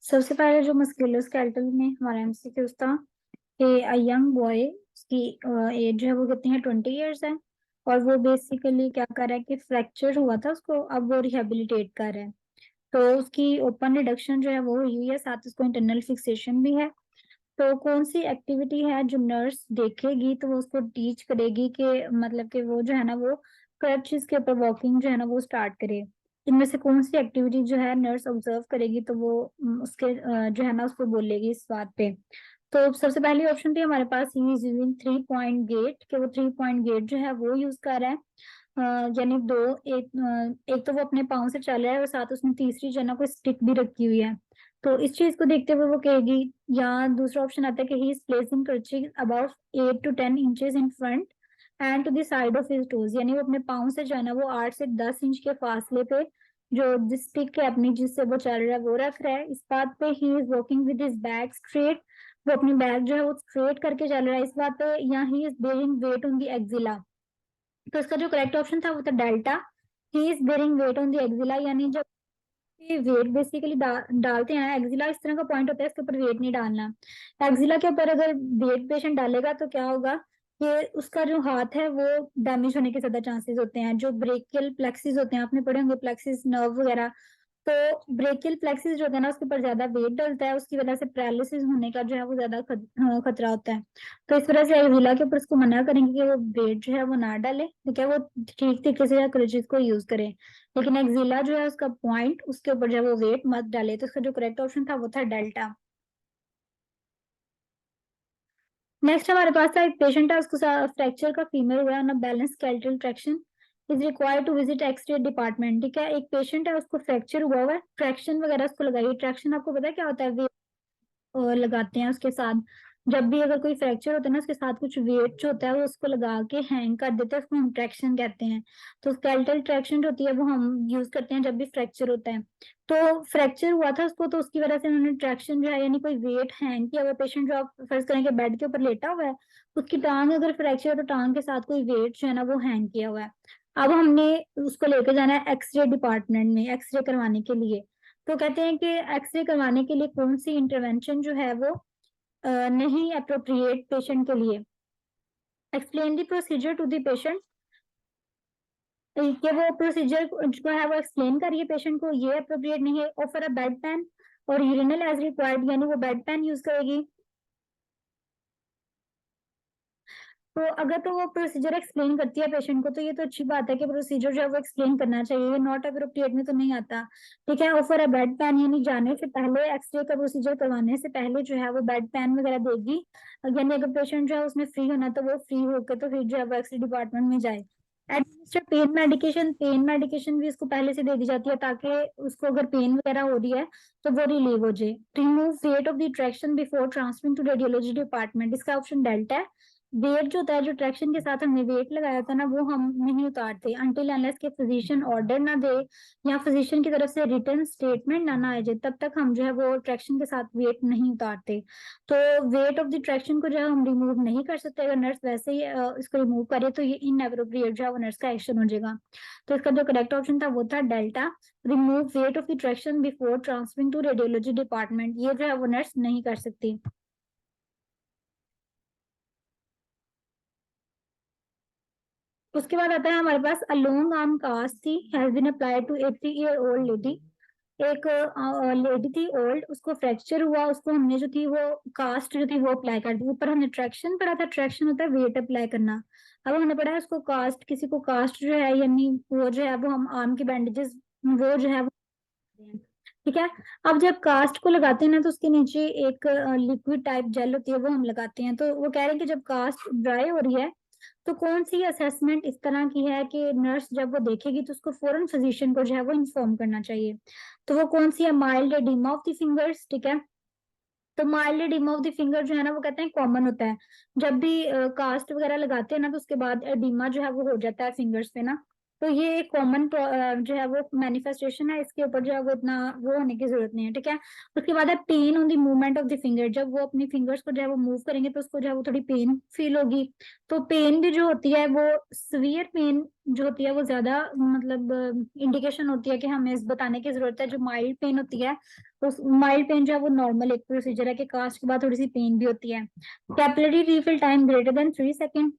सबसे पहले जो मस्कुलोस्केलेटल में हमारा एमसीक्यू था कि अ यंग बॉय, उसकी एज जो है वो कितनी है, 20 ईयर्स है। और वो बेसिकली क्या कर रहा है कि फ्रैक्चर हुआ था उसको, अब वो रिहेबिलिटेट कर रहा है। तो उसकी ओपन रिडक्शन जो है वो हुई है, साथ उसको इंटरनल फिक्सेशन भी है। तो कौन सी एक्टिविटी है जो नर्स देखेगी तो वो उसको टीच करेगी कि मतलब कि वो जो है ना वो क्रचेस के ऊपर वॉकिंग जो है ना वो स्टार्ट करे। इनमें से कौन सी एक्टिविटी जो है नर्स ऑब्जर्व करेगी तो वो उसके जो है ना उसको बोलेगी इस बात पे। तो सबसे पहली ऑप्शन थी हमारे पास, he is using 3 point gait, कि वो 3 पॉइंट गेट जो है वो यूज कर रहा है। यानी दो, एक तो वो अपने पाँव से चल रहा है और साथ उसने तीसरी जो है ना कोई स्टिक भी रखी हुई है। तो इस चीज को देखते हुए वो कहेगी, या दूसरा ऑप्शन आता है कि he is placing crutch about 8 to 10 inches in front and to the side of his toes, यानी वो अपने पाँव से जो है ना वो 8 से 10 इंच के फासले पे जो जिस स्टिक है अपनी जिससे वो चल रहा है वो रख रहा है। इस बात पे he is walking with his back straight, वो अपनी बैक जो है वो स्ट्रेट करके चल रहा है इस बात पे, या he is bearing weight on the axilla. तो इसका जो करेक्ट ऑप्शन था वो था delta, he is bearing weight on the axilla. यानी जब ये वेट बेसिकली डालते हैं, एक्जिला इस तरह का पॉइंट होता है, इसके ऊपर वेट नहीं डालना। एक्जिला के ऊपर अगर वेट पेशेंट डालेगा तो क्या होगा कि उसका जो हाथ है वो डैमेज होने के ज्यादा चांसेस होते हैं। जो ब्रेकियल प्लेक्सिस होते हैं, आपने पढ़े होंगे प्लेक्सिस नर्व वगैरह, तो ब्रेकियल प्लेक्सिस जो होता है ना उसके ऊपर ज्यादा वेट डलता है, उसकी वजह से पैरालिसिस होने का जो है वो ज्यादा खतरा होता है। तो इस वजह से एक्जिला के ऊपर उसको मना करेंगे कि वो वेट जो है वो ना डाले, ठीक है, वो ठीक तरीके से या क्रचेस को यूज करे। लेकिन एक्जिला जो है उसका पॉइंट, उसके ऊपर जब वो वेट मत डाले। तो इसका जो करेक्ट ऑप्शन था वो था डेल्टा। नेक्स्ट हमारे पास था, एक पेशेंट है, उसको फ्रैक्चर का फीमर हुआ है ना, balance skeletal traction is required to visit x-ray department. ठीक है, एक पेशेंट है उसको फ्रैक्चर हुआ हुआ है, ट्रैक्शन वगैरह उसको लगाई। ट्रैक्शन आपको पता है क्या होता है? लगाते हैं उसके साथ। जब भी अगर कोई फ्रैक्चर होता है ना उसके साथ कुछ वेट जो होता है वो उसको लगा के हैंग कर देते हैं, उसको हम ट्रैक्शन कहते हैं। तो स्केलेटल ट्रैक्शन जो होती है वो हम यूज करते हैं जब भी फ्रैक्चर होता है। तो फ्रैक्चर हुआ था उसको, तो उसकी वजह से उन्होंने ट्रैक्शन जो है यानी कोई वेट हैंग किया हुआ। पेशेंट जो आप फर्ज करें कि बेड के ऊपर लेटा हुआ है, उसकी टांग अगर फ्रैक्चर है तो टांग के साथ कोई वेट जो है ना वो हैंग किया हुआ है। अब हमने उसको लेके जाना है एक्सरे डिपार्टमेंट में एक्सरे करवाने के लिए। तो कहते हैं कि एक्सरे करवाने के लिए कौन सी इंटरवेंशन जो है वो नहीं अप्रोप्रिएट पेशेंट के लिए। Explain the procedure to the patient, कि वो प्रोसीजर जो है वो एक्सप्लेन करिए पेशेंट को, ये अप्रोप्रिएट नहीं है। ऑफर अ बेड पेन और यूरिनल एज रिक्वायर्ड, यानी वो बेड पेन यूज करेगी। तो अगर तो वो प्रोसीजर एक्सप्लेन करती है पेशेंट को तो ये तो अच्छी बात है कि प्रोसीजर जो है वो एक्सप्लेन करना चाहिए, ये नॉट अप्रोप्रिएट में तो नहीं आता। ठीक है, ऑफर अ बेड पैन, यानी जाने से पहले एक्सरे का प्रोसीजर करवाने से पहले जो है वो बेड पैन वगैरह देगी। यानी अगर पेशेंट जो है उसने फ्री होना तो वो फ्री होकर तो फिर जो है वो एक्सरे डिपार्टमेंट में जाए। Administer pain medication, pain medication भी इसको पहले से दे दी जाती है ताकि उसको अगर पेन वगैरह हो रही है तो वो रिलीव हो जाए। Remove weight off the traction before transferring to radiology department, इसका ऑप्शन डेल्टा है। वेट जो होता है, जो ट्रैक्शन के साथ हमने वेट लगाया था ना वो हम नहीं उतारते अनटिल अनलेस के फिजिशियन ऑर्डर ना दे या फिजिशियन की तरफ से रिटर्न स्टेटमेंट ना आ जाए, तब तक हम जो है वो ट्रैक्शन के साथ वेट नहीं उतारते। तो वेट ऑफ द ट्रैक्शन को जो है हम रिमूव नहीं कर सकते। अगर नर्स वैसे ही इसको रिमूव करे तो ये इनएप्रोप्रिएट जो है वो नर्स का एक्शन हो जाएगा। तो इसका जो करेक्ट ऑप्शन था वो था delta, remove weight off the traction before transferring to radiology department, ये जो है वो नर्स नहीं कर सकती। उसके बाद आता है हमारे पास, अ लॉन्ग आर्म कास्ट थी has been applied to 80 year old lady. एक लेडी थी ओल्ड, उसको फ्रैक्चर हुआ, उसको हमने जो थी वो कास्ट जो थी वो अप्लाई कर दी। ऊपर हमने ट्रैक्शन पढ़ा था, ट्रैक्शन होता है वेट अप्लाई करना। अब हमने पढ़ा है उसको कास्ट, किसी को कास्ट जो है यानी वो जो है वो हम आर्म के बैंडेजेस वो जो है वो करते हैं। ठीक है, अब जब कास्ट को लगाते हैं ना तो उसके नीचे एक लिक्विड टाइप जेल होती है वो हम लगाते हैं। तो वो कह रहे हैं कि जब कास्ट ड्राई हो रही है तो कौन सी असेसमेंट इस तरह की है कि नर्स जब वो देखेगी तो उसको फौरन फिजिशियन को जो है वो इन्फॉर्म करना चाहिए। तो वो कौन सी है? Mild oedema of the fingers. ठीक है, तो mild oedema of the finger जो है ना वो कहते हैं कॉमन होता है। जब भी कास्ट वगैरह लगाते हैं ना तो उसके बाद एडिमा जो है वो हो जाता है फिंगर्स पे ना। तो ये एक कॉमन जो है वो मैनिफेस्टेशन है, इसके ऊपर जो है वो इतना वो होने की जरूरत नहीं है, ठीक है। उसके बाद है pain on the movement of the finger, जब वो अपनी फिंगर्स को जो है वो मूव करेंगे तो उसको जो है वो थोड़ी पेन फील होगी। तो पेन भी जो होती है वो सीवियर पेन जो होती है वो ज्यादा मतलब इंडिकेशन होती है कि हमें इस बताने की जरूरत है। जो माइल्ड पेन होती है, तो माइल्ड पेन जो है वो नॉर्मल एक प्रोसीजर है कि कास्ट के बाद थोड़ी सी पेन भी होती है। Capillary refill time greater than 3 second,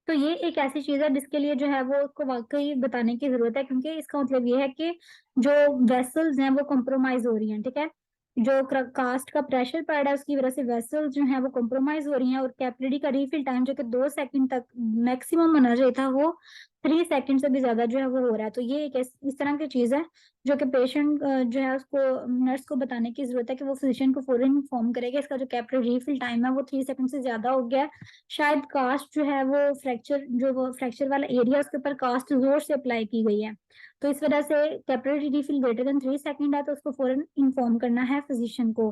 तो ये एक ऐसी चीज है जिसके लिए जो है वो उसको वाकई बताने की जरूरत है, क्योंकि इसका मतलब ये है कि जो वेसल्स हैं वो कॉम्प्रोमाइज हो रही हैं, ठीक है। जो कास्ट का प्रेशर पड़ रहा है उसकी वजह से वेसल्स जो है वो कॉम्प्रोमाइज हो रही हैं, और कैपिलरी का रिफिल टाइम जो कि 2 सेकंड तक मैक्सिमम होना चाहिए था, वो 3 सेकंड से भी ज्यादा जो है वो हो रहा है। तो ये एक इस तरह की चीज है जो कि पेशेंट जो है उसको नर्स को बताने की जरूरत है कि वो फिजिशियन को फौरन इन्फॉर्म करेगा इसका जो कैपिलरी रिफिल टाइम है वो 3 सेकंड से ज्यादा हो गया है। शायद कास्ट जो है वो फ्रैक्चर, जो वो फ्रैक्चर वाला एरिया उसके ऊपर कास्ट जोर से अप्लाई की गई है, तो इस वजह से capillary refill greater than 3 second है, तो उसको फौरन इन्फॉर्म करना है फिजिशियन को।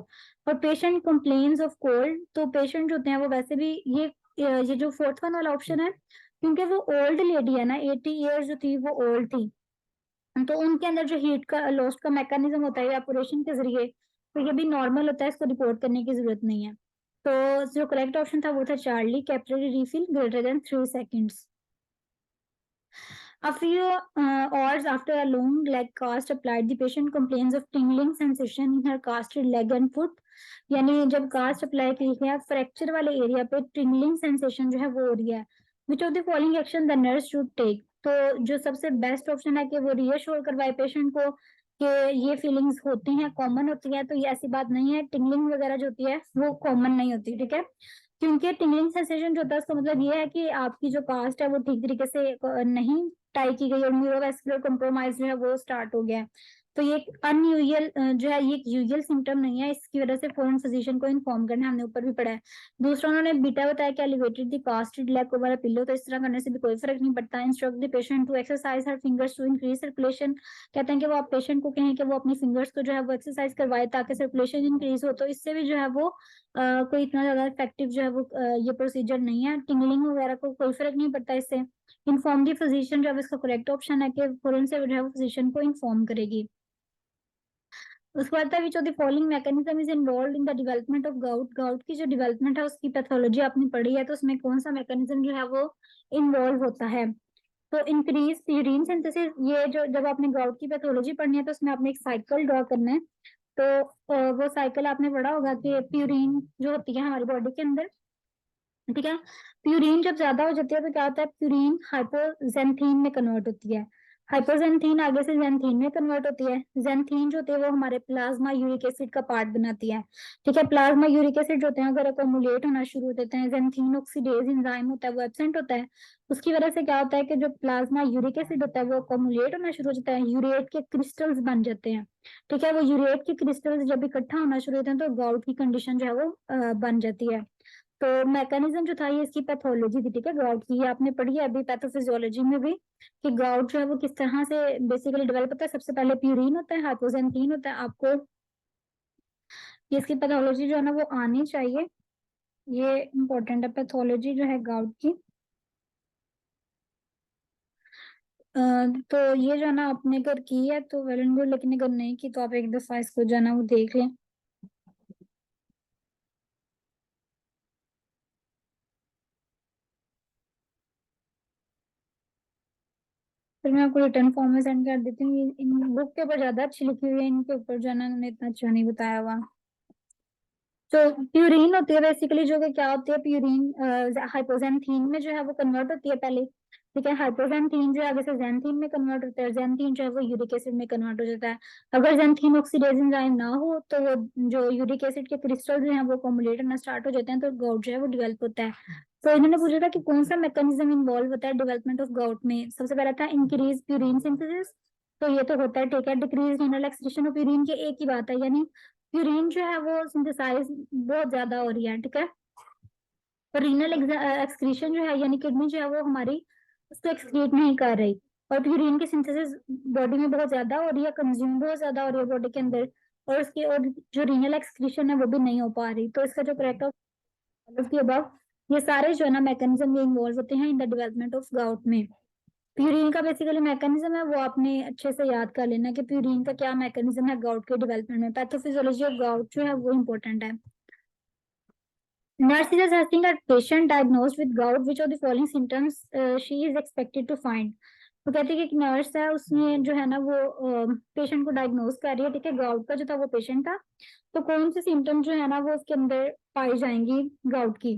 और पेशेंट कंप्लेन्स ऑफ कोल्ड, तो पेशेंट जो होते हैं वो वैसे भी ये जो फोर्थ वन वाला ऑप्शन है, क्योंकि वो ओल्ड लेडी है ना, 80 ईयर्स जो थी वो ओल्ड थी, तो उनके अंदर जो हीट का लॉस का मैकेनिज्म होता है एवापोरेशन के जरिए, तो ये भी नॉर्मल होता है, इसको रिपोर्ट करने की जरूरत नहीं है। तो जो करेक्ट ऑप्शन था वो था Charlie, capillary refill greater than 3 seconds. A few hours after a long leg cast applied, the patient complains of tingling sensation in her casted leg and foot. यानी जब कास्ट अप्लाई की है fracture वाले area पे tingling sensation जो है वो हो रही है। Which of the following action the nurse should take, तो जो सबसे बेस्ट ऑप्शन है कि वो रीअश्योर करवाए पेशेंट को कि ये फीलिंग्स होती हैं, कॉमन होती है, तो ये ऐसी बात नहीं है, टिंगलिंग वगैरह जो होती है वो कॉमन नहीं होती, ठीक है। क्योंकि टिंगलिंग सेंसेशन जो होता है उसका मतलब ये है कि आपकी जो कास्ट है वो ठीक तरीके से नहीं टाई की गई और न्यूरोवेस्कुलर कॉम्प्रोमाइज जो है वो स्टार्ट हो गया है। तो ये एक अनयूजुअल जो है ये एक यूजुअल सिम्टम नहीं है, इसकी वजह से फॉरेन फिजिशियन को इन्फॉर्म करना हमने ऊपर भी पढ़ा है। दूसरा उन्होंने बीटा बताया कि elevated the casted leg over a pillow, तो इस तरह करने से भी कोई फर्क नहीं पड़ता। Instruct the patient to exercise her fingers to increase circulation, कहते हैं कि वो आप पेशेंट को कहें कि वो अपनी फिंगर्स को जो है वो एक्सरसाइज करवाए ताकि सर्कुलेशन इंक्रीज हो, तो इससे भी जो है वो कोई इतना ज्यादा इफेक्टिव जो है वो ये प्रोसीजर नहीं है। टिंगलिंग वगैरह को कोई फर्क नहीं पड़ता इससे। इन्फॉर्म दी फिजिशियन जो है इसका करेक्ट ऑप्शन है कि फौरन से जो है वो फिजिशियन को इन्फॉर्म करेगी। उसके बाद विच of the following mechanism is involve in the development of gout, gout की जो डेवलपमेंट है उसकी पैथोलॉजी आपने पढ़ी है, तो उसमें कौन सा मैकेनिज्म जो है वो इन्वॉल्व होता है। तो इंक्रीज यूरिन सिंथेसिस, ये जो जब आपने गाउट की पैथोलॉजी पढ़नी है तो उसमें आपने एक साइकिल ड्रॉ करना है। तो वो साइकिल आपने पढ़ा होगा कि प्यूरिन जो होती है हमारी बॉडी के अंदर, ठीक है, प्यूरिन जब ज्यादा हो जाती है तो क्या होता है, प्यूरिन हाइपोजेंथीन में कन्वर्ट होती है, हाइपोजेंथीन आगे से जेंथीन में कन्वर्ट होती है। जेंथीन जो होती है वो हमारे प्लाज्मा यूरिक एसिड का पार्ट बनाती है, ठीक है। प्लाज्मा यूरिक एसिड जो होते हैं अगर अकोमुलेट होना शुरू हो जाते हैं, जेंथीन ऑक्सीडेज एंजाइम होता है वो एब्सेंट होता है, उसकी वजह से क्या होता है कि जो प्लाज्मा यूरिक एसिड होता है वो अकोमुलेट होना शुरू हो जाता है, यूरेट के क्रिस्टल्स बन जाते हैं, ठीक है। वो यूरेट के क्रिस्टल्स जब इकट्ठा होना शुरू होते हैं तो गाउट की कंडीशन जो है वो बन जाती है। तो मैकेनिज्म जो था ये इसकी पैथोलॉजी थी, ठीक है, गाउट की, ये आपने पढ़ी है अभी पैथोफिजियोलॉजी में भी कि गाउट जो है वो किस तरह से बेसिकली डेवलप होता है। सबसे पहले प्यूरिन होता है, हाइपोजेंथीन होता है, आपको ये इसकी पैथोलॉजी जो है ना वो आनी चाहिए, ये इंपॉर्टेंट है पैथोलॉजी जो है गाउट की। अ, तो ये जो है ना आपने अगर की है तो वेल एंड गुड, लेकिन अगर नहीं की तो आप एक दफा इसको जो है ना वो देख लें। फिर मैं आपको रिटर्न फॉर्म में सेंड कर देती हूँ, इन बुक के ऊपर ज्यादा अच्छी लिखी हुई है, इनके ऊपर जो है ना उन्होंने इतना अच्छा नहीं बताया हुआ। तो प्यूरिन होती है बेसिकली, जो कि क्या होती है, प्यूरिन हाइपोजेंथीन में जो है वो कन्वर्ट होती है पहले, ठीक है। हाइपोजेंथीन जो है आगे से जेंथीन में कन्वर्ट होता है, जेंथीन जो है वो यूरिक एसिड में कन्वर्ट हो जाता है। अगर जेंथीन ऑक्सीडेज एंजाइम ना हो तो वो जो यूरिक एसिड के क्रिस्टल जो है वो कॉमुलेट होना स्टार्ट हो जाते हैं, तो गाउट जो है वो डेवलप होता है। तो इन्होंने पूछा था कि कौन सा मैकेनिज्म इन्वॉल्व होता है डेवलपमेंट ऑफ गाउट में, सबसे पहला था इंक्रीज प्यूरिन सिंथेसिस, तो ये तो होता है, ठीक है। Decrease renal excretion of urine की एक ही बात है, यानी यूरिन जो है वो सिंथेसाइज बहुत ज्यादा हो रही है, ठीक है। और रीनल एक्सक्रीशन जो है यानी किडनी जो है वो हमारी उसको एक्सक्रीट नहीं कर रही, और यूरिन की सिंथेसिस बॉडी में बहुत ज्यादा हो रही है, कंज्यूम बहुत ज्यादा हो रही है बॉडी के अंदर, और उसकी और जो रीनल एक्सक्रीशन है वो भी नहीं हो पा रही। तो इसका जो करेक्ट ऑफ द अबव, ये सारे जो है ना मैकेनिज्म ये इन्वॉल्व होते हैं in the development of gout में। प्यूरिन का बेसिकली मैकेनिज्म है वो आपने अच्छे से याद कर लेना कि प्यूरिन का क्या मैकेनिज्म है गाउट के डेवलपमेंट में। पैथोफिजियोलॉजी ऑफ गाउट जो है वो इम्पोर्टेंट है। Nurse is assessing a patient diagnosed with gout. Which of the following symptoms she is expected to find? तो कहते हैं कि एक नर्स है उसने जो है ना वो पेशेंट को डायग्नोज कर रही है, ठीक है, गाउट का जो था वो पेशेंट था। तो कौन सी सिम्टम जो है ना वो उसके अंदर पाई जाएंगी गाउट की।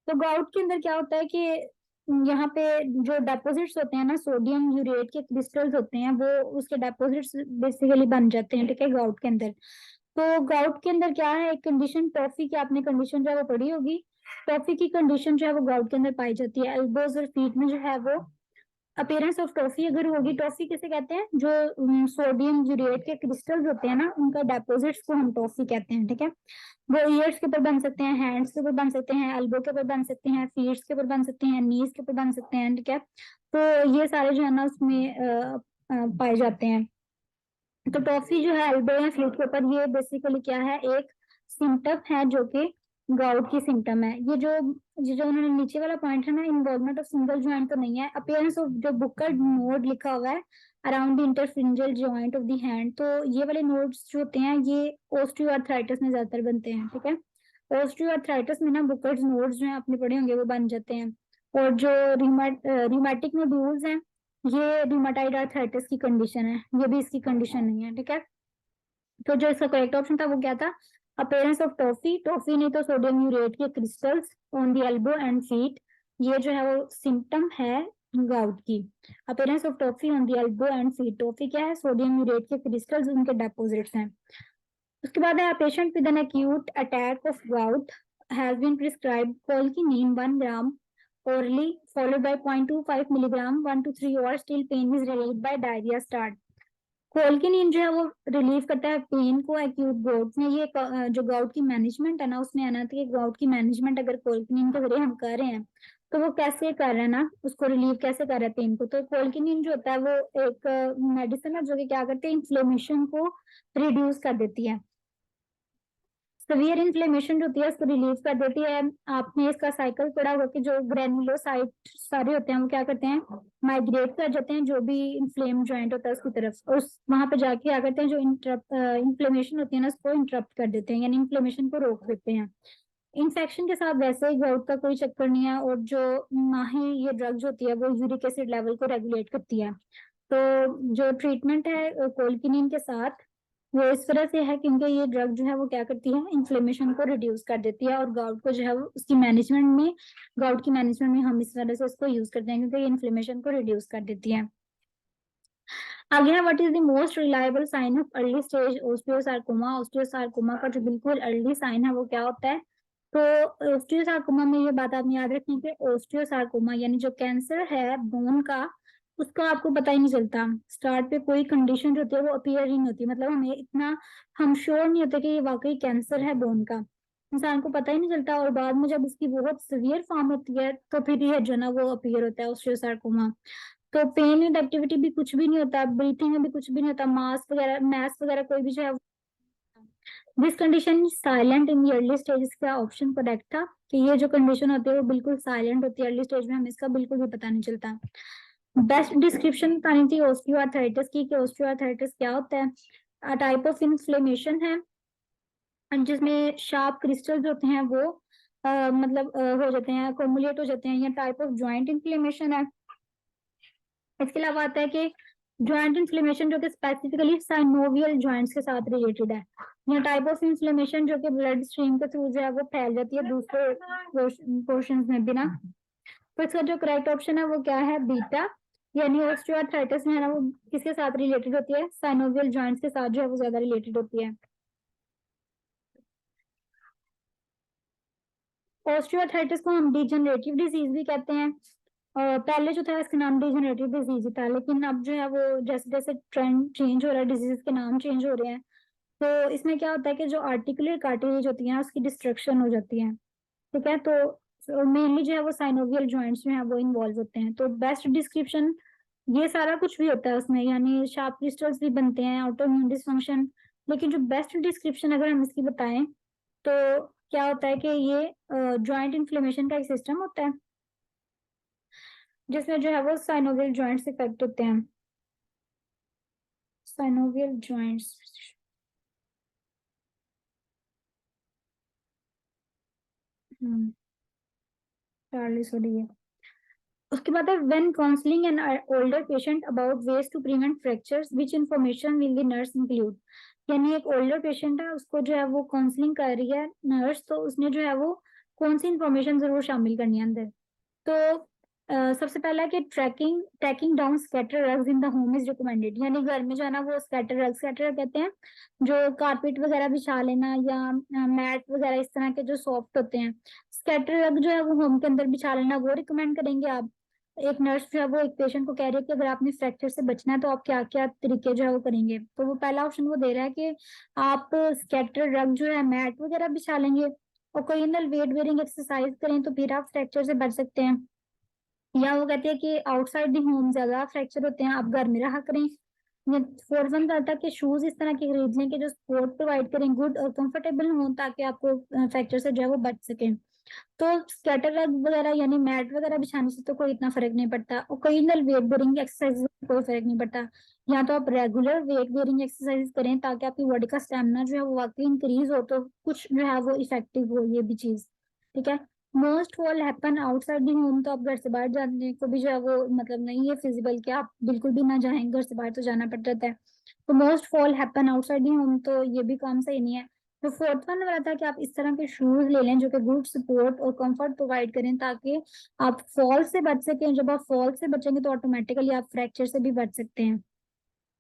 तो गाउट के अंदर क्या होता है कि यहाँ पे जो डेपोजिट्स होते हैं ना सोडियम यूरेट के क्रिस्टल्स होते हैं वो उसके डेपोजिट्स बेसिकली बन जाते हैं, ठीक है, गाउट के अंदर। तो गाउट के अंदर क्या है, एक कंडीशन टॉफी की आपने कंडीशन जो है वो पढ़ी होगी। टॉफी की कंडीशन जो है वो गाउट के अंदर पाई जाती है। एल्बोज और फीट में जो है वो अपीयरेंस ऑफ टॉफी अगर होगी, टॉफी किसे कहते हैं, जो सोडियम यूरेट के क्रिस्टल्स होते हैं ना उनका डेपोजिट्स को हम टॉफी कहते हैं, ठीक है। वो ईयर्स के ऊपर बन सकते हैं, हैंड्स के ऊपर बन सकते हैं, एल्बो के ऊपर बन सकते हैं, फीट्स के ऊपर बन सकते हैं, नीज के ऊपर बन सकते हैं, ठीक है। तो ये सारे जो है ना उसमें पाए जाते हैं। तो टॉफी जो है एल्बो या फीट के ऊपर, ये बेसिकली क्या है, एक सिम्टम है जो कि गाउट की सिम्टम है। ये जो उन्होंने नीचे वाला पॉइंट है ना, इन्वॉल्वमेंट ऑफ सिंगल जॉइंट तो नहीं है। अपीयरेंस ऑफ जो बुक्कल नोड लिखा हुआ है around the interphalangeal joint of the hand, तो ये वाले नोड्स जो होते हैं ये ऑस्टियोआर्थराइटिस में ज्यादातर बनते हैं, ठीक है। ऑस्टियोआर्थराइटिस में ना बुक्कल नोड्स जो है आपने पढ़े होंगे वो बन जाते हैं। और जो रिमाटिक नोड्यूल्स हैं ये रूमेटाइड आर्थराइटिस की कंडीशन है, ये भी इसकी कंडीशन नहीं है, ठीक है। तो जो इसका करेक्ट ऑप्शन था वो क्या था, अपीयरेंस ऑफ टॉफी, टॉफी नहीं तो सोडियम यूरेट के crystals on the elbow and feet, ये जो है वो सिम्टम है गाउट की। Appearance of toffee on the elbow and feet, toffee क्या है, सोडियम यूरेट के क्रिस्टल्स उनके डेपोजिट्स हैं। उसके बाद है patient with an acute attack of gout has been prescribed colchicine 1 gram orally followed by 0.25 milligram 1 to 3 hours till pain is relieved by diarrhea start। कोल्किनीन जो है वो रिलीव करता है पेन को एक्यूट गाउट में। ये जो गाउट की मैनेजमेंट है ना उसमें आना था कि गाउट की मैनेजमेंट अगर कोल्किनीन के जरिए हम कर रहे हैं तो वो कैसे कर रहे हैं ना, उसको रिलीव कैसे कर रहे हैं पेन को। तो कोल्किनीन जो होता है वो एक मेडिसिन है जो कि क्या करते हैं, इन्फ्लेमेशन को रिड्यूस कर देती है। सीवियर इन्फ्लेमेशन जो होती है उसको रिलीव कर देती है। आपने इसका साइकिल पढ़ा होगा कि जो ग्रेनुलोसाइट सारे होते हैं वो क्या करते हैं, माइग्रेट कर जाते हैं जो भी इन्फ्लेम जॉइंट होता है उसकी तरफ, उस वहां पे जाके क्या करते हैं, जो इन्फ्लेमेशन होती है ना उसको इंटरप्ट कर देते हैं, यानी इन्फ्लेमेशन को रोक देते हैं। इन्फेक्शन के साथ वैसे ही गाउट का कोई चक्कर नहीं है। और जो ना ही ये ड्रग्स होती है वो यूरिक एसिड लेवल को रेगुलेट करती है। तो जो ट्रीटमेंट है कोल्किनीन के साथ वो इस तरह से है क्योंकि ये ड्रग जो है वो क्या करती है, इन्फ्लेमेशन को रिड्यूस कर देती है। और गाउट को जो है वो उसकी मैनेजमेंट में, गाउट की मैनेजमेंट में हम इस तरह से इसको यूज करते हैं क्योंकि ये इन्फ्लेमेशन को रिड्यूस कर देती है। आगे है what is the most reliable sign of early stage osteosarcoma. Osteosarcoma का जो बिल्कुल अर्ली साइन है वो क्या होता है, तो ऑस्टियोसार्कोमा में ये बात आपने याद रखनी है कि ऑस्टियोसार्कोमा यानी जो कैंसर है बोन का उसका आपको पता ही नहीं चलता। स्टार्ट पे कोई कंडीशन जो होती है वो अपीयर ही नहीं होती, मतलब हमें इतना हम श्योर नहीं होते कि ये वाकई कैंसर है बोन का, इंसान को पता ही नहीं चलता। और बाद में जब इसकी बहुत सीवियर फॉर्म होती है तो फिर ये जो ना वो अपीयर होता है ऑस्टियोसार्कोमा। तो पेन विद एक्टिविटी भी कुछ भी नहीं होता, ब्रीथिंग में भी कुछ भी नहीं होता, मास वगैरह कोई भी जो है। This condition silent in early stage का ऑप्शन करेक्ट था कि ये जो कंडीशन होती है वो बिल्कुल साइलेंट होती है अर्ली स्टेज में, हमें इसका बिल्कुल भी पता नहीं चलता। बेस्ट डिस्क्रिप्शन बतानी थी ऑस्टियोआर्थराइटिस की कि ऑस्टियोआर्थराइटिस क्या होता है। टाइप ऑफ इन्फ्लेमेशन है जिसमें शार्प क्रिस्टल्स होते हैं वो हो जाते हैं, अकोमुलेट हो जाते हैं, या टाइप ऑफ ज्वाइंट इन्फ्लेमेशन है। इसके अलावा आता है कि ज्वाइंट इन्फ्लेमेशन जो कि स्पेसिफिकली साइनोवियल जॉइंट्स के साथ रिलेटेड है, या टाइप ऑफ इन्फ्लेमेशन जो कि ब्लड स्ट्रीम के थ्रू जो है वो फैल जाती है दूसरे पोर्शन में भी ना। तो इसका जो करेक्ट ऑप्शन है वो क्या है, बीटा, यानी ऑस्टियोआर्थराइटिस में है ना वो किसके साथ रिलेटेड होती है, साइनोवियल जॉइंट्स के साथ जो है वो ज्यादा रिलेटेड होती है। ऑस्टियोआर्थराइटिस को हम डिजेनरेटिव डिजीज भी कहते हैं। और पहले जो था इसका नाम डिजेनरेटिव डिजीज था, लेकिन अब जो है वो जैसे जैसे ट्रेंड चेंज हो रहा है, डिजीज के नाम चेंज हो रहे हैं। तो इसमें क्या होता है कि जो आर्टिकुलर कार्टिलेज होती है उसकी डिस्ट्रक्शन हो जाती है, ठीक है। तो मेनली जो है वो साइनोवियल जॉइंट्स जो है वो इन्वॉल्व होते हैं। तो बेस्ट डिस्क्रिप्शन ये सारा कुछ भी होता है उसमें, यानी शार्प क्रिस्टल्स भी बनते हैं, ऑटोइम्यून डिसफंक्शन। लेकिन जो बेस्ट डिस्क्रिप्शन अगर हम इसकी बताएं तो क्या होता है कि ये जॉइंट इन्फ्लेमेशन का एक सिस्टम होता है जिसमें जो है वो साइनोवियल जॉइंट्स इफेक्ट होते हैं, साइनोवियल जॉइंट्स। 40 हो रही है। उसके बाद है when counselling an older patient about ways to prevent fractures which information will the nurse include. यानी एक ओल्डर पेशेंट है, उसको जो है वो काउंसलिंग कर रही है नर्स, तो उसने जो है वो कौन सी इंफॉर्मेशन जरूर शामिल करनी है अंदर। तो सबसे पहला कि tracking tacking down scatter rugs in the home is recommended. यानी घर में जो है ना वो स्कैटर रग, स्कैटर कहते हैं जो कारपेट वगैरह बिछा लेना या मैट वगैरह इस तरह के जो सॉफ्ट होते हैं, स्कैटर रग जो है वो होम के अंदर बिछा लेना, वो रिकमेंड करेंगे आप। एक नर्स जो है वो एक पेशेंट को कह रही है कि अगर आपने फ्रैक्चर से बचना है तो आप क्या क्या तरीके जो है वो करेंगे, तो वो पहला ऑप्शन वो दे रहा है कि आप स्कैटर रग जो है मैट वगैरह बिछा लेंगे, और ओकेजनल वेट बेरिंग एक्सरसाइज करें तो फिर आप फ्रैक्चर से बच सकते हैं। या वो कहते हैं कि आउटसाइड द होम ज्यादा फ्रैक्चर होते हैं, आप घर में रहा करें। फोर्थ वन कहता है कि शूज इस तरह के खरीद लें कि जो सपोर्ट प्रोवाइड करें, गुड और कंफर्टेबल हो, ताकि आपको फ्रैक्चर से जो है वो बच सके। तो स्कैटर रग वगैरह यानी मैट वगैरह बिछाने से तो कोई इतना फर्क नहीं पड़ता, ओकेजनल वेट बेरिंग एक्सरसाइज से कोई फर्क नहीं पड़ता। या तो आप रेगुलर वेट बेरिंग एक्सरसाइज करें ताकि आपकी बॉडी का स्टेमिना जो है वो वाकई इंक्रीज हो, तो कुछ जो है वो इफेक्टिव हो ये भी चीज। ठीक है। Most fall happen outside the home, तो आप घर से बाहर जाने को भी जो है वो मतलब नहीं है फिजिबल कि आप बिल्कुल भी ना जाएं, घर से बाहर तो जाना पड़ जाता है। तो most fall happen outside the home, तो ये भी काम सही नहीं है। तो फोर्थ वन वाला था कि आप इस तरह के शूज ले लें जो कि गुड सपोर्ट और कंफर्ट प्रोवाइड करें ताकि आप फॉल से बच सकें। जब आप फॉल से बचेंगे तो ऑटोमेटिकली आप फ्रैक्चर से भी बच सकते हैं।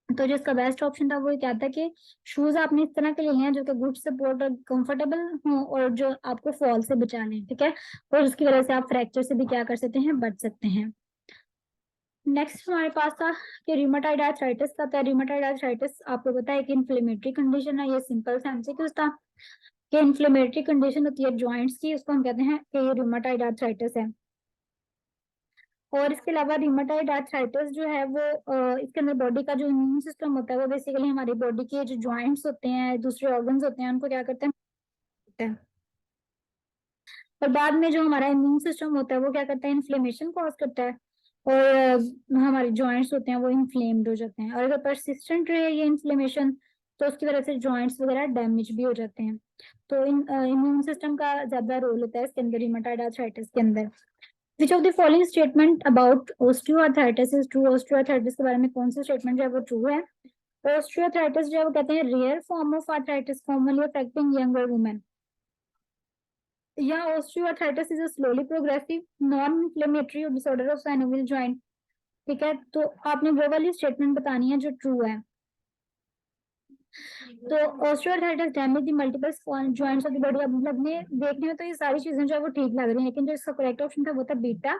तो जो इसका बेस्ट ऑप्शन था वो क्या था कि शूज आपने इस तरह के ले लिए हैं जो कि गुड सपोर्ट और कंफर्टेबल हो और जो आपको फॉल से बचा लें। ठीक है। और उसकी वजह से आप फ्रैक्चर से भी क्या कर सकते हैं, बच सकते हैं। नेक्स्ट हमारे पास था कि रूमेटॉइड आर्थराइटिस का था। रूमेटॉइड आर्थराइटिस आपको पता है कि इन्फ्लेमेटरी कंडीशन है, ये सिंपल सा एमसीक्यू था कि इन्फ्लेमेटरी कंडीशन होती है जॉइंट्स की, उसको हम कहते हैं कि ये रूमेटॉइड आर्थराइटिस है। और इसके अलावा रूमेटॉइड आर्थराइटिस जो है वो इसके अंदर बॉडी का जो इम्यून सिस्टम होता है वो बेसिकली हमारी बॉडी के जो जॉइंट्स होते हैं, दूसरे ऑर्गन्स होते हैं, उनको क्या करते हैं। और बाद में जो हमारा इम्यून सिस्टम होता है वो क्या करता है, इन्फ्लेमेशन कॉज करता है, और हमारे जॉइंट्स होते हैं वो इन्फ्लेम्ड हो जाते हैं, और अगर परसिस्टेंट रहे ये इन्फ्लेमेशन तो उसकी वजह से जॉइंट्स वगैरह डैमेज भी हो जाते हैं। तो इम्यून सिस्टम का ज्यादा रोल होता है इसके अंदर, रूमेटॉइड आर्थराइटिस के अंदर। विच of the following statement about osteoarthritis is true. Osteoarthritis के बारे में कौन सा स्टेटमेंट जो है वो ट्रू है। ऑस्टियोआर्थराइटिस जो है वो कहते हैं rare form of arthritis commonly affecting younger women. या osteoarthritis is a slowly progressive non inflammatory disorder of synovial joint. ठीक है, तो आपने वो वाली स्टेटमेंट बतानी है जो ट्रू है। तो osteoarthritis damage the multiple joints of the body. अब मतलब में देखने में तो ये सारी चीजें जो है वो ठीक लग रही है, लेकिन जो इसका करेक्ट ऑप्शन था वो था बीटा।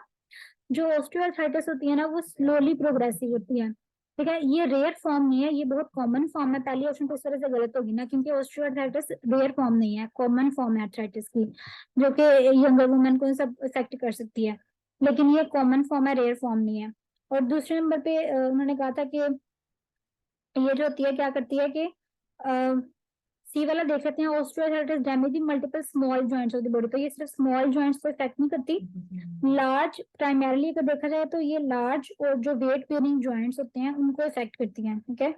जो ऑस्टियोआर्थराइटिस होती है ना वो स्लोली प्रोग्रेसिव होती है। ठीक है, ये रेयर फॉर्म नहीं है, ये बहुत कॉमन फॉर्म है। पहली ऑप्शन तो इस तरह से गलत होगी ना, क्योंकि ऑस्टियोआर्थराइटिस रेयर फॉर्म नहीं है, कॉमन फॉर्म है आर्थराइटिस की, जो कि यंगर वुमेन को सब अफेक्ट कर सकती है। लेकिन ये कॉमन फॉर्म है, रेयर फॉर्म नहीं है। और दूसरे नंबर पे उन्होंने कहा था कि ये जो होती है क्या करती है कि सी वाला देख लेते हैं, osteoarthritis damaging multiple small joints of the body. तो ये सिर्फ स्मॉल जॉइंट्स को इफेक्ट नहीं करती, लार्ज प्राइमरली अगर देखा जाए तो ये लार्ज और जो वेट बेयरिंग जॉइंट्स होते हैं उनको इफेक्ट करती हैं। ठीक है।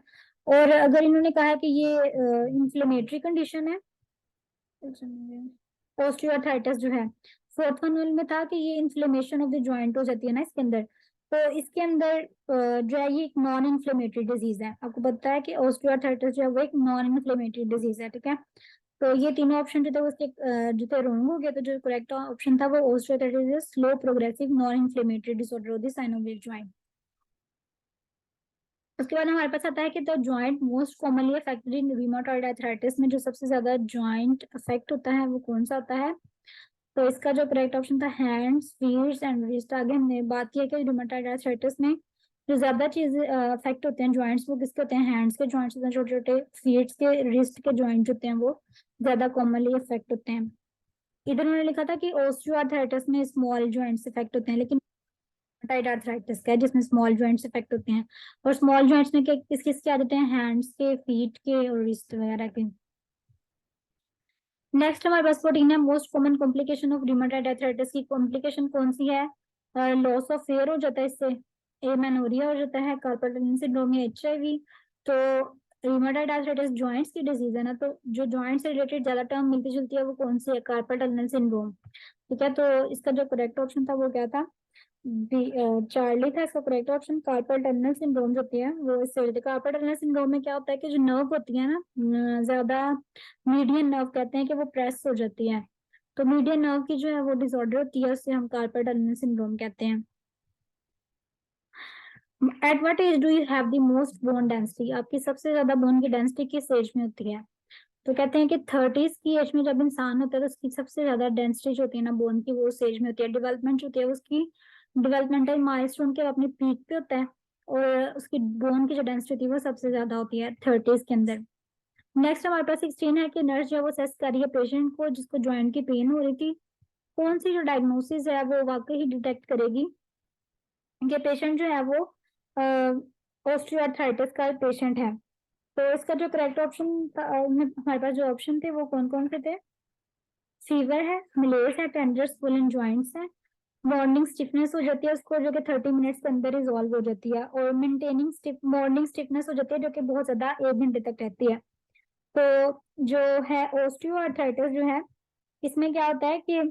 और अगर इन्होंने कहा है कि ये इन्फ्लेमेटरी कंडीशन है, ऑस्टियोआर्थराइटिस जो है, फोर्थ वन में था कि ये इन्फ्लेमेशन ऑफ द जॉइंट हो जाती है ना इसके अंदर, तो इसके अंदर जो है ये एक नॉन इन्फ्लेमेटरी डिजीज है। आपको पता है कि ऑस्टियोआर्थराइटिस जो है वो एक नॉन इन्फ्लेमेटरी डिजीज है। ठीक है। तो ये तीनों ऑप्शन जो थे उसके जो थे रॉन्ग हो गए, तो जो करेक्ट ऑप्शन था वो osteoarthritis slow progressive non inflammatory disorder of the synovial joint. उसके बाद हमारे पास आता है कि the joint most commonly affected in rheumatoid arthritis में जो सबसे ज्यादा जॉइंट अफेक्ट होता है वो कौन सा होता है। तो इसका जो करेक्ट ऑप्शन था हैंड्स फीट्स एंड रिस्ट। आगे हमने बात की है कि रूमेटॉइड आर्थराइटिस में जो ज्यादा चीज अफेक्ट होते हैं जॉइंट्स वो किसके होते हैं, हैंड्स के जॉइंट्स होते हैं छोटे छोटे, फीट्स के रिस्ट के जॉइंट होते हैं वो ज्यादा कॉमनली अफेक्ट होते हैं। इधर उन्होंने लिखा था कि ऑस्टियोआर्थराइटिस में स्मॉल जॉइंट्स इफेक्ट होते हैं, लेकिन रूमेटॉइड आर्थराइटिस का है जिसमें स्मॉल जॉइंट्स इफेक्ट होते हैं। और स्मॉल जॉइंट्स में किस किस के आ जाते हैं, हैंड्स के, फीट के और रिस्ट वगैरह के। नेक्स्ट हमारे पास 14 है most common complication of rheumatoid arthritis की कॉम्प्लिकेशन कौन सी है। लॉस ऑफ हेयर हो जाता है इससे, एमेनोरिया हो जाता है, कार्पल टनल सिंड्रोम या HIV। तो रूमेटॉइड आर्थराइटिस जॉइंट्स की डिजीज है ना, तो जो जॉइंट से रिलेटेड ज्यादा टर्म मिलती जुलती है वो कौन सी है, कार्पल टनल सिंड्रोम। ठीक है, तो इसका जो करेक्ट ऑप्शन था वो क्या था, चार्ली था इसका correct option. Carpal tunnel syndrome जो होती है वो इससे होती है। कार्पल टनल सिंड्रोम में क्या होता है कि जो नर्व होती है ना, ज्यादा मीडियन नर्व कहते हैं कि वो प्रेस हो जाती है, तो मीडियन नर्व की जो है वो डिसऑर्डर होती है, उससे हम कार्पल टनल सिंड्रोम कहते हैं। At what age do you have the most bone density, आपकी सबसे ज्यादा बोन की डेंसिटी किस एज में होती है। तो कहते हैं कि 30s की एज में जब इंसान होता है तो उसकी सबसे ज्यादा डेंसिटी जो होती है ना बोन की, वो उस एज में होती है। डेवलपमेंट जो होती है उसकी डेवलपमेंटल माइलस्टोन के अपने पीक पे होता है, और उसकी बोन की जो डेंसिटी होती है वो सबसे ज्यादा होती है 30s के अंदर। नेक्स्ट हमारे पास 16 है कि नर्स जो है वो असेस कर रही है पेशेंट को जिसको ज्वाइंट की पेन हो रही थी, कौन सी जो डायग्नोसिस है वो वाकई ही डिटेक्ट करेगी कि पेशेंट जो है वो ऑस्टियोआर्थराइटिस का पेशेंट है। तो इसका जो करेक्ट ऑप्शन हमारे पास जो ऑप्शन थे वो कौन कौन से थे, फीवर है, मलेरिया है, टेंडर swollen जॉइंट्स है, मॉर्निंग स्टिफनेस हो जाती है उसको जो कि 30 मिनट्स के अंदर रिजॉल्व हो जाती है, और मेंटेनिंग मॉर्निंग स्टिफनेस हो जाती है जो कि बहुत ज्यादा 1 घंटे तक रहती है। तो जो है ऑस्टियोआर्थराइटिस जो है, इसमें क्या होता है कि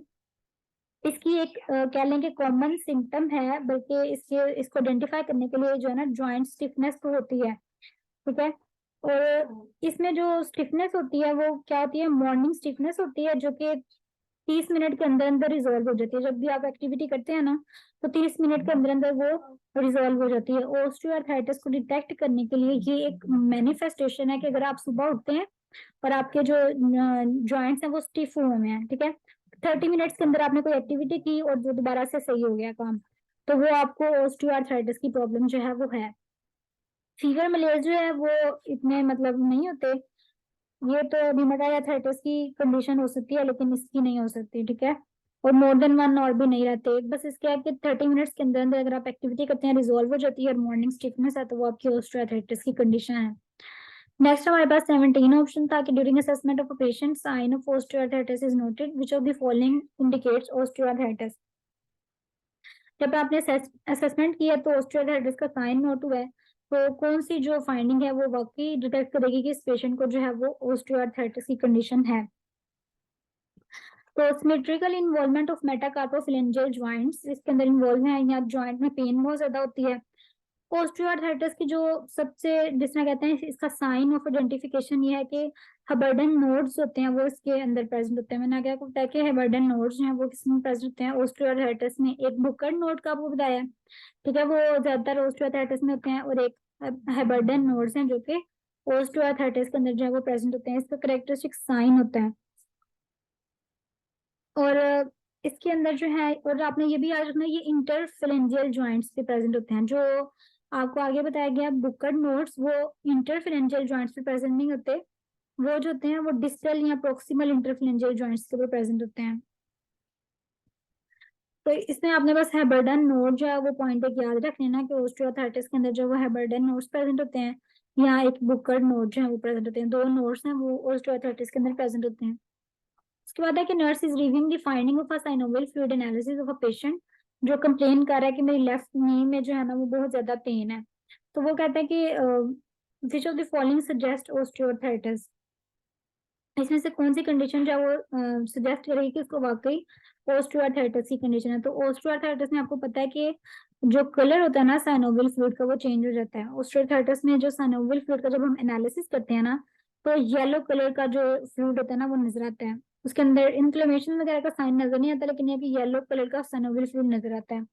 इसकी एक कह लें कि कॉमन सिम्टम है, बल्कि इसको आइडेंटिफाई करने के लिए जो है ना जॉइंट स्टिफनेस तो होती है। ठीक है, और इसमें जो स्टिफनेस होती है वो क्या होती है, मॉर्निंग स्टिफनेस होती है जो कि 30 मिनट के अंदर अंदर रिजॉल्व हो जाती है। जब भी आप एक्टिविटी करते हैं ना तो 30 मिनट के अंदर अंदर वो रिजॉल्व हो जाती है। ऑस्टियोआर्थराइटिस को डिटेक्ट करने के लिए ये एक मैनिफेस्टेशन है कि अगर आप सुबह उठते हैं और आपके जो जॉइंट्स हैं वो स्टिफ हुए हैं, ठीक है, 30 मिनट्स के अंदर आपने कोई एक्टिविटी की और वो दोबारा से सही हो गया काम, तो वो आपको ऑस्टियोआर्थराइटिस की प्रॉब्लम जो है वो है। फीवर मलेरिया जो है वो इतने मतलब नहीं होते, ये तो रूमेटॉइड आर्थराइटिस की कंडीशन हो सकती है लेकिन इसकी नहीं हो सकती। ठीक है, और मोर देन वन और भी नहीं रहते, बस इसके है कि 30 मिनट्स के अंदर अंदर अगर आप एक्टिविटी करते हैं रिजॉल्व हो जाती है और मॉर्निंग स्टिफनेस है तो वो आपकी ऑस्टियोआर्थराइटिस की कंडीशन है। नेक्स्ट हमारे पास 17 ऑप्शन था कि during assessment of a patient sign of osteoarthritis is noted which of the following indicates osteoarthritis. जब आपने असेसमेंट किया तो ऑस्टियोआर्थराइटिस का साइन नोट हुआ है, तो कौन सी जो फाइंडिंग है वो वाकई डिटेक्ट करेगी कि इस पेशेंट को जो है वो ऑस्टियोआर्थराइटिस की कंडीशन है। तो सिमेट्रिकल इन्वॉल्वमेंट ऑफ मेटाकार्पोफिलेंजियल जॉइंट्स, इसके अंदर इन्वॉल्व है, यहाँ जॉइंट में पेन बहुत ज्यादा होती है। ऑस्टियोआर्थराइटिस की जो सबसे जिसमें कहते हैं इसका साइन ऑफ आइडेंटिफिकेशन ये है कि हबर्डन नोड्स होते हैं वो इसके अंदर प्रेजेंट होते हैं। मैंने क्या बताया कि हबर्डन नोड्स जो हैं वो किसमें प्रेजेंट होते हैं, ऑस्टियोआर्थराइटिस में। एक बुकर्ड नोड का आपको बताया, ठीक है, वो ज्यादातर ऑस्टियोआर्थराइटिस में होते हैं, और एक हबर्डन नोड्स हैं जो कि ऑस्टियोआर्थराइटिस के अंदर जो है वो प्रेजेंट होते हैं। इसका करेक्टरिस्टिक साइन होता है। और इसके अंदर जो है, और आपने ये भी याद रखना ये इंटरफेरेंजियल जॉइंट्स पे प्रेजेंट होते हैं। जो आपको आगे बताया गया बुकर्ड नोड्स वो इंटरफेरेंजियल जॉइंट्स पे प्रेजेंट नहीं होते, वो जो होते हैं वो डिस्टल या प्रोक्सिमल इंटरफेरेंजियल जॉइंट्स के ऊपर प्रेजेंट होते हैं। तो इसमें आपने बस हेबर्डन नोड जो है वो पॉइंट एक याद रख लेना कि ऑस्टियोआर्थराइटिस के अंदर जो वो हेबर्डन नोड्स प्रेजेंट होते हैं, यहाँ एक बुकर्ड नोड जो है वो प्रेजेंट होते हैं, दो नोड्स हैं वो ऑस्टियोआर्थराइटिस के अंदर प्रेजेंट होते हैं। उसके बाद है कि nurse is reviewing the finding of a synovial fluid analysis of a patient जो कंप्लेन कर रहा है कि मेरी लेफ्ट नी में जो है ना वो बहुत ज्यादा पेन है। तो वो कहता है कि विच of the following suggest osteoarthritis, इसमें से कौन सी कंडीशन जो है वो सजेस्ट करेगी कि उसको वाकई ऑस्टियोआर्थराइटिस की कंडीशन है। तो ऑस्टियोआर्थराइटिस में आपको पता है कि जो कलर होता है ना साइनोवियल फ्लूइड का वो चेंज हो जाता है। ऑस्टियोआर्थराइटिस में जो साइनोवियल फ्लूइड का जब हम एनालिसिस करते हैं ना तो येलो कलर का जो फ्लूइड होता है ना वो नजर आता है, उसके अंदर इन्फ्लेमेशन वगैरह का साइन नजर नहीं आता, लेकिन ये कि येलो कलर का साइनोवियल फ्लूइड नजर आता है।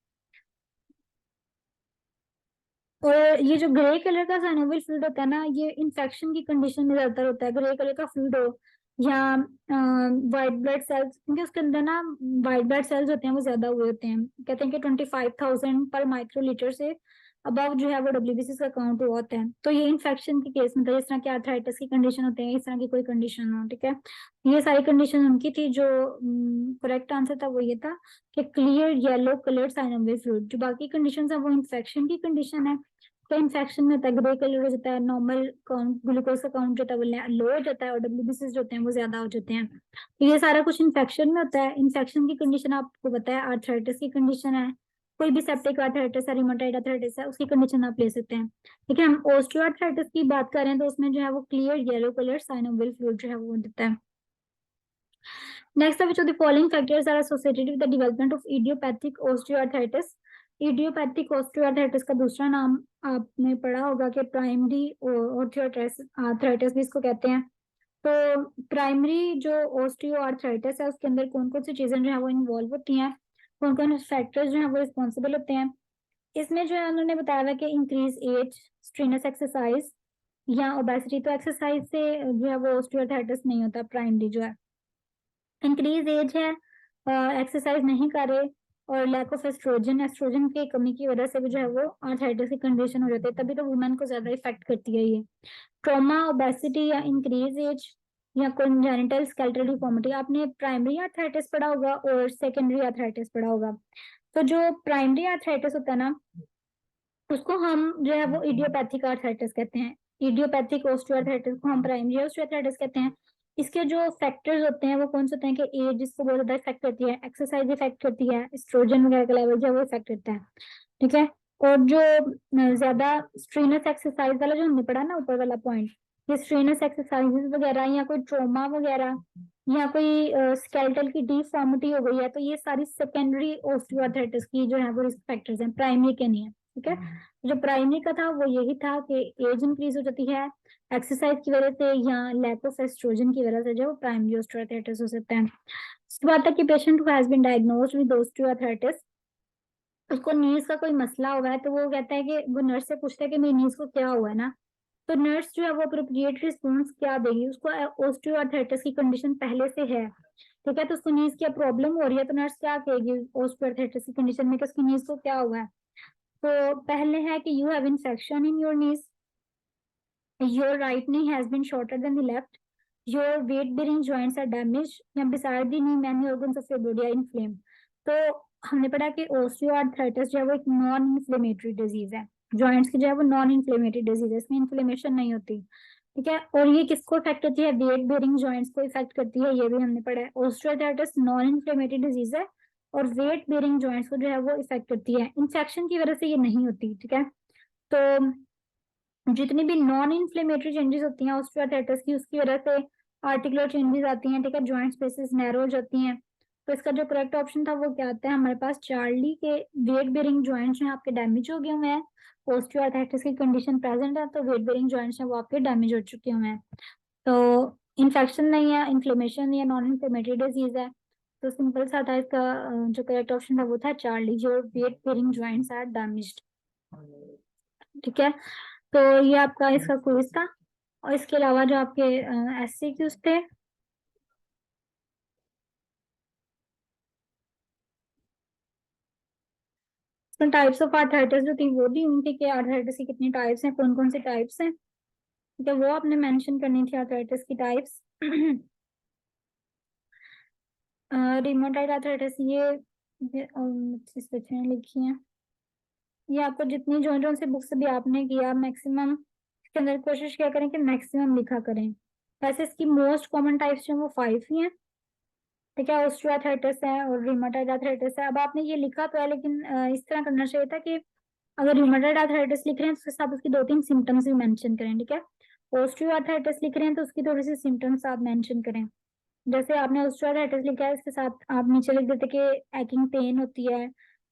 और ये जो ग्रे कलर का साइनोवियल फ्लूइड होता है ना ये इन्फेक्शन की कंडीशन में ज्यादातर होता है। ग्रे कलर का फ्लूइड हो या वाइट ब्लड सेल्स, क्योंकि उसके अंदर ना वाइट ब्लड सेल्स होते हैं वो ज्यादा हुए होते हैं, कहते हैं कि 25,000 पर माइक्रोलीटर से अबव जो है वो WBC का काउंट हुआ होता है। तो ये इन्फेक्शन के केस में था, जिस तरह की आर्थराइटिस की कंडीशन होते हैं इस तरह की कोई कंडीशन हो। ठीक है, ये सारी कंडीशन उनकी थी। जो करेक्ट आंसर था वो ये था कि clear yellow coloured synovial fluid. जो बाकी कंडीशन है वो इन्फेक्शन की कंडीशन है, तो इन्फेक्शन में होता है ग्रे कलर हो जाता है, नॉर्मल काउंट ग्लूकोज का काउंट जो होता है वो लो हो जाता है, और WBC जो होते हैं वो ज्यादा हो जाते हैं। तो ये सारा कुछ इन्फेक्शन में होता है। इन्फेक्शन की कंडीशन आपको पता है आर्थराइटिस की कंडीशन है, कोई भी सेप्टिक आर्थराइटिस है, रिमोटाइड आर्थराइटिस है, उसकी कंडीशन आप ले सकते हैं। ठीक है, हम ऑस्टियोआर्थराइटिस की बात करें तो उसमें जो है वो clear yellow colour synovial fluid जो है वो देता है। Next, which of the following factors are associated with the development of idiopathic osteoarthritis? Idiopathic osteoarthritis का दूसरा नाम आपने पढ़ा होगा कि प्राइमरी ऑस्टियोआर्थराइटिस भी इसको कहते हैं। तो प्राइमरी जो ऑस्टियोआर्थराइटिस है उसके अंदर कौन कौन सी चीजें जो है वो इन्वॉल्व होती हैं, कौन कौन से फैक्टर्स जो है वो रिस्पॉन्सिबल होते हैं। इसमें जो है उन्होंने बताया है कि इंक्रीज एज, स्ट्रेनस एक्सरसाइज या ओबेसिटी। तो एक्सरसाइज से जो है वो ऑस्टियोआर्थराइटिस नहीं होता प्राइमरी जो है। इंक्रीज एज है, एक्सरसाइज नहीं कर रहे, और लैक ऑफ एस्ट्रोजन, एस्ट्रोजन की कमी की वजह से भी जो है वो आर्थराइटिस की कंडीशन हो जाती है, तभी तो वुमेन को ज्यादा इफेक्ट करती है ये। ट्रॉमा, ओबेसिटी या इंक्रीज एज या कॉन्जेनिटल स्केलेटल डिफॉर्मिटी। आपने प्राइमरी आर्थराइटिस पढ़ा होगा और सेकेंडरी आर्थराइटिस पढ़ा होगा। तो जो प्राइमरी आर्थराइटिस होता है ना, उसको हम जो है वो इडियोपैथिक आर्थराइटिस कहते हैं। इडियोपैथिक ऑस्टियोआर्थराइटिस को हम प्राइमरी ऑस्टियोआर्थराइटिस कहते हैं। इसके जो फैक्टर्स होते हैं वो कौन से होते हैं कि एज जिसको बहुत ज्यादा इफेक्ट करती है, एक्सरसाइज इफेक्ट करती है, एस्ट्रोजन वगैरह का लेवल जो है वो इफेक्ट करता है। ठीक है, और जो ज्यादा स्ट्रेनस एक्सरसाइज वाला जो हमने पढ़ा ना ऊपर वाला पॉइंट, ये स्ट्रेनस एक्सरसाइजेस वगैरह या कोई ट्रोमा वगैरह या कोई स्केलेटल की डिफॉर्मिटी हो गई है, तो ये सारी सेकेंडरी ऑस्टियोआर्थराइटिस की जो है वो रिस्क फैक्टर्स हैं, प्राइमरी के नहीं है। ठीक है, जो प्राइमरी का था वो यही था कि एज इंक्रीज हो जाती है एक्सरसाइज की वजह से या लैक ऑफ एस्ट्रोजन की वजह से जो प्राइमरी ऑस्टियोआर्थराइटिस हो सकता है। उसके बाद तक कि patient who has been diagnosed with osteoarthritis, उसको नीज का कोई मसला हुआ है तो वो कहता है कि वो नर्स से पूछता है कि मेरी नीज को क्या हुआ है ना, तो नर्स जो है वो अप्रोप्रिएट रिस्पॉन्स क्या देगी। उसको ऑस्टियोआर्थराइटिस की कंडीशन पहले से है, ठीक है, तो उसको नीज की प्रॉब्लम हो रही है, तो नर्स क्या कहेगी ऑस्टियोआर्थराइटिस की कंडीशन में कि उसकी नीज को क्या हुआ है। तो पहले है कि you have infection in your knees, your right knee has been shorter than the left, your weight bearing joints are damage या beside the knee many organs of your body are inflamed. तो हमने पढ़ा कि osteoarthritis जो है वो एक non inflammatory disease है, जॉइंट्स की जो है वो नॉन इन्फ्लेमेटरी डिजीज है, इसमें इन्फ्लेमेशन नहीं होती। ठीक है, और ये किसको इफेक्ट करती है, वेट बेरिंग जॉइंट्स को इफेक्ट करती है, ये भी हमने पढ़ा है। ऑस्टियोआर्थराइटिस नॉन इन्फ्लेमेटरी डिजीज है और वेट बेरिंग जॉइंट्स को जो है वो इफेक्ट करती है, इन्फेक्शन की वजह से ये नहीं होती। ठीक है, तो जितनी भी नॉन इन्फ्लेमेटरी चेंजेस होती हैं ऑस्टियोआर्थराइटिस की, उसकी वजह से आर्टिकुलर चेंजेस आती हैं। ठीक है, जॉइंट स्पेसेस नैरो हो जाती हैं। तो इसका जो करेक्ट ऑप्शन था वो क्या आता है हमारे पास, चार्ली के वेट बेरिंग जॉइंट्स हैं आपके डैमेज हो गए हुए हैं, ऑस्टियोआर्थराइटिस की कंडीशन प्रेजेंट है, तो वेट बेरिंग जॉइंट्स हैं वो आपके डैमेज हो चुके हुए हैं। तो इन्फेक्शन नहीं है, इन्फ्लेमेशन या नॉन इन्फ्लेमेटरी डिजीज है, तो सिंपल सा था इसका जो करेक्ट ऑप्शन था वो था चार्ली, जो weight bearing joints are damaged. ठीक है, तो ये आपका इसका क्विज था। और इसके अलावा जो आपके एससीक्यूज थे, तो टाइप्स ऑफ आर्थराइटिस जो थी वो दी उनकी कि आर्थराइटिस की कितनी टाइप्स हैं, कौन कौन से टाइप्स हैं, तो वो आपने मेंशन करनी थी आर्थराइटिस की टाइप्स। रिमोटाइड आर्थराइटिस ये इस बच्चे ने लिखी है, ये आपको जितनी जो जो से बुक्स भी आपने किया मैक्सिमम इसके अंदर कोशिश क्या करें कि मैक्सिमम लिखा करें। वैसे इसकी मोस्ट कॉमन टाइप्स जो वो 5 ही हैं। ठीक है, ऑस्टियोआर्थराइटिस है और रूमेटॉइड आर्थराइटिस है। अब आपने ये लिखा तो है, लेकिन इस तरह करना चाहिए था कि अगर रूमेटॉइड आर्थराइटिस लिख रहे हैं तो उसके साथ उसकी 2-3 सिम्टम्स भी मेंशन करें। ठीक है, ऑस्टियोआर्थराइटिस लिख रहे हैं तो उसकी थोड़ी सी सिम्टम्स आप मेंशन करें। जैसे आपने ऑस्टियोआर्थराइटिस लिखा है, इसके साथ आप नीचे लिख देते कि एक्टिंग पेन होती है,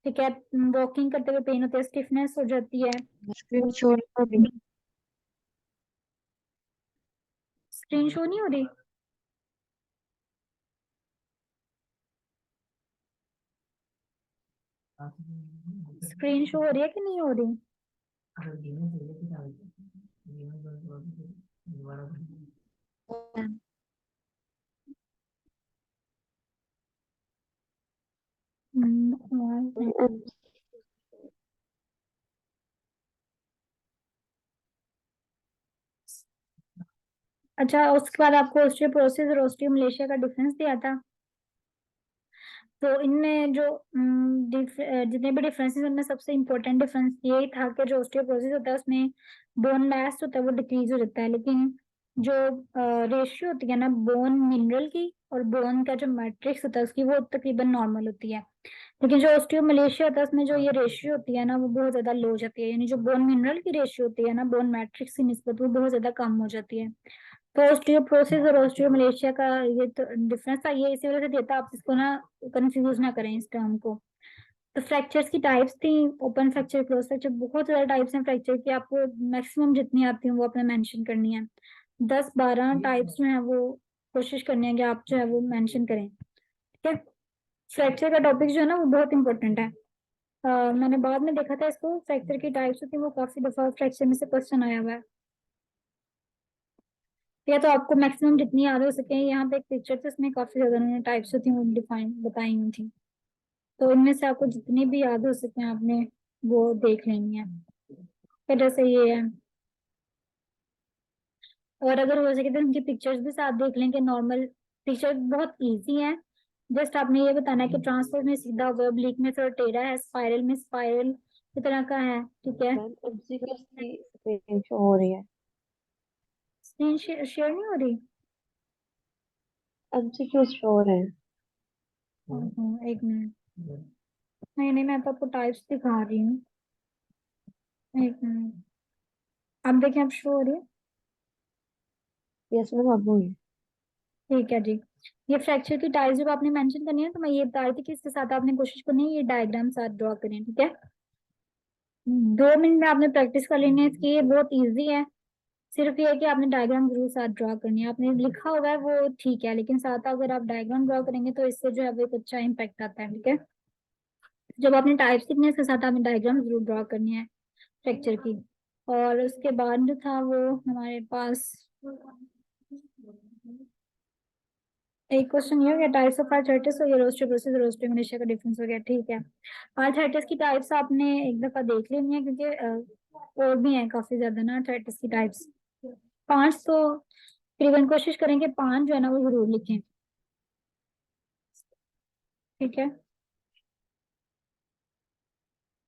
ठीक है, वॉकिंग करते हुए पेन होती है, स्टिफनेस हो जाती है। स्क्रीन शो नहीं हो रही। स्क्रीन शो नहीं हो रही, स्क्रीन शो हो रही है कि नहीं हो रही? और अच्छा, उसके बाद आपको ऑस्टियोपोरोसिस और ऑस्टियोमलेशिया का डिफरेंस दिया था। तो इनमें जो जितने भी डिफरेंसेस उनमें सबसे इम्पोर्टेंट डिफरेंस यही था कि जो ऑस्टियोपोरोसिस होता है उसमें बोन मास होता है वो डिक्रीज हो जाता है, लेकिन जो रेशियो होती है ना बोन मिनरल की और बोन का जो मैट्रिक्स होता है उसकी वो तकरीबन नॉर्मल होती है। लेकिन जो ऑस्टियोमलेशिया होता है उसमें जो ये रेशियो होती है ना वो बहुत ज्यादा लो हो जाती है, यानी जो बोन मिनरल की रेशियो होती है ना बोन मैट्रिक्स की निस्बत वो बहुत ज्यादा कम हो जाती है। तो ऑस्टियोप्रोसिस और ऑस्टियोमलेशिया का ये तो डिफरेंस था, ये इसी वजह से देता है, आप इसको ना कंफ्यूज ना करें इस टर्म को। तो फ्रैक्चर्स की टाइप्स थी, ओपन फ्रैक्चर, क्लोज फ्रैक्चर, बहुत ज्यादा टाइप्स हैं फ्रैक्चर की, आपको मैक्सिमम जितनी आती है वो आपने मेंशन करनी है। 10-12 टाइप्स जो है वो कोशिश करनी है कि आप जो है वो मेंशन करें, ठीक है। फ्रैक्चर का टॉपिक जो है ना वो बहुत इंपॉर्टेंट है। मैंने बाद में देखा था इसको, फ्रैक्चर की टाइप्स होती है वो काफी दफा फ्रैक्चर में से क्वेश्चन आया हुआ है। या तो आपको मैक्सिमम जितनी याद हो सके, यहाँ पे एक पिक्चर थी उसमें काफी ज्यादा उन्होंने टाइप्स होती हैं वो डिफाइन बताई हुई थी, तो इनमें से आपको जितनी भी याद हो सके आपने वो देख लेनी है। फिर जैसे ये है, और अगर हो सके तो उनकी पिक्चर्स भी साथ देख लें कि नॉर्मल पिक्चर बहुत इजी है। जस्ट आपने ये बताना है कि ट्रांसफर में सीधा होगा, ऑब्लिक में थोड़ा टेढ़ा है, स्पाइरल में स्पाइरल की तरह का है, ठीक है। मैम एमसीक्यूज की स्क्रीन शो हो रही है। स्क्रीन शेयर नहीं हो रही? एमसीक्यूज शो हो रहे हैं। एक मिनट। नहीं नहीं, मैं तो आपको टाइप्स दिखा रही हूँ। एक मिनट, अब देखें, अब शो हो रही है। यस मैम, अब हुई। ठीक है जी। ये फ्रैक्चर की टाइप्स जब आपने मेंशन करनी है तो मैं ये बता रही थी कि इसके साथ आपने कोशिश करनी है ये डायग्राम साथ ड्रॉ करें, ठीक है। 2 मिनट में आपने प्रैक्टिस कर लेनी है इसकी, ये बहुत इजी है। सिर्फ ये है कि आपने डायग्राम जरूर साथ ड्रॉ करनी है, आपने लिखा होगा है वो ठीक है, लेकिन साथ अगर आप डायग्राम ड्रॉ करेंगे तो इससे जो है वो एक अच्छा इम्पैक्ट आता है, ठीक है। जब आपने टाइप सीखने है इसके साथ आपने डायग्राम जरूर ड्रॉ करनी है फ्रैक्चर की। और उसके बाद जो था वो हमारे पास एक क्वेश्चन ये हो गया, टाइप्स ऑफ आर्थराइटिस और ओस्टियोपोरोसिस और ओस्टियोमलेशिया का डिफरेंस हो गया, ठीक है। आर्थराइटिस की टाइप्स आपने एक दफा देख लेनी है क्योंकि और भी हैं काफी ज्यादा ना आर्थराइटिस की टाइप्स, 5 तो तकरीबन कोशिश करें कि 5 जो है ना वो जरूर लिखें, ठीक है।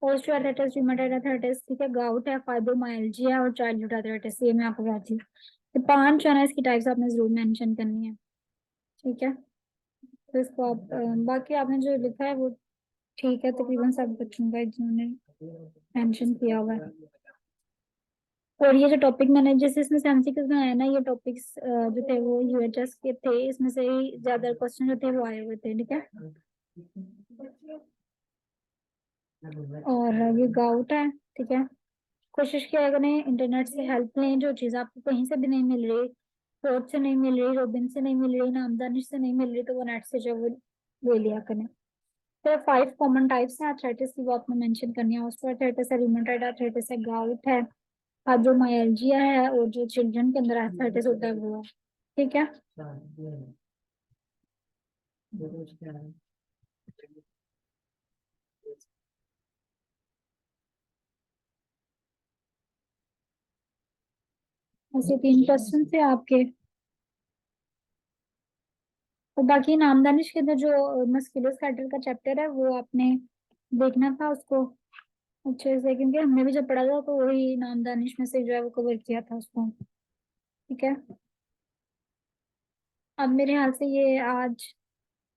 ओस्टियोआर्थराइटिस, रूमेटॉइड आर्थराइटिस, ठीक है, गाउट है, फाइब्रोमाइल्जिया और चाइल्डहुड आर्थराइटिस, ये मैं आपको बताती हूँ। तो 5 जो है ना इसकी टाइप्स आपने जरूर मेंशन करनी है, ठीक है। तो इसको आप बाकी आपने जो लिखा है वो ठीक है तकरीबन सब बच्चों का जिन्होंने मेंशन किया हुआ है। और ये जो टॉपिक मैंने जिस इसमें से एमसीक्यूज में आया ना, ये टॉपिक्स जो थे वो यूएचएस के थे, इसमें से ही ज्यादा क्वेश्चन जो थे वो आए हुए थे, ठीक है। और ये गाउट है, ठीक है। कोशिश किया करें इंटरनेट से हेल्प लें, जो चीज़ आपको कहीं से भी नहीं मिल रही, फोर्थ से नहीं मिल रही, रोबिन से नहीं मिल रही, नामदानिश से नहीं मिल रही, तो वो नेट से जो वो ले लिया करें। तो 5 कॉमन टाइप्स हैं आर्थराइटिस की, वो आपने मेंशन करनी है। ऑस्टियोआर्थराइटिस है, रूमेटॉइड आर्थराइटिस है, गाउट है, फाइब्रोमाइल्जिया है, और जो चिल्ड्रन के अंदर आर्थराइटिस होता है वो है, ठीक है। ऐसे 3 क्वेश्चन थे आपके। और बाकी नामदानिश के अंदर जो मस्कुलोस्केलेटल का चैप्टर है वो आपने देखना था उसको अच्छे से, क्योंकि हमने भी जब पढ़ा था तो वही नामदानिश में से जो है वो कवर किया था उसको, ठीक है। अब मेरे ख्याल से ये आज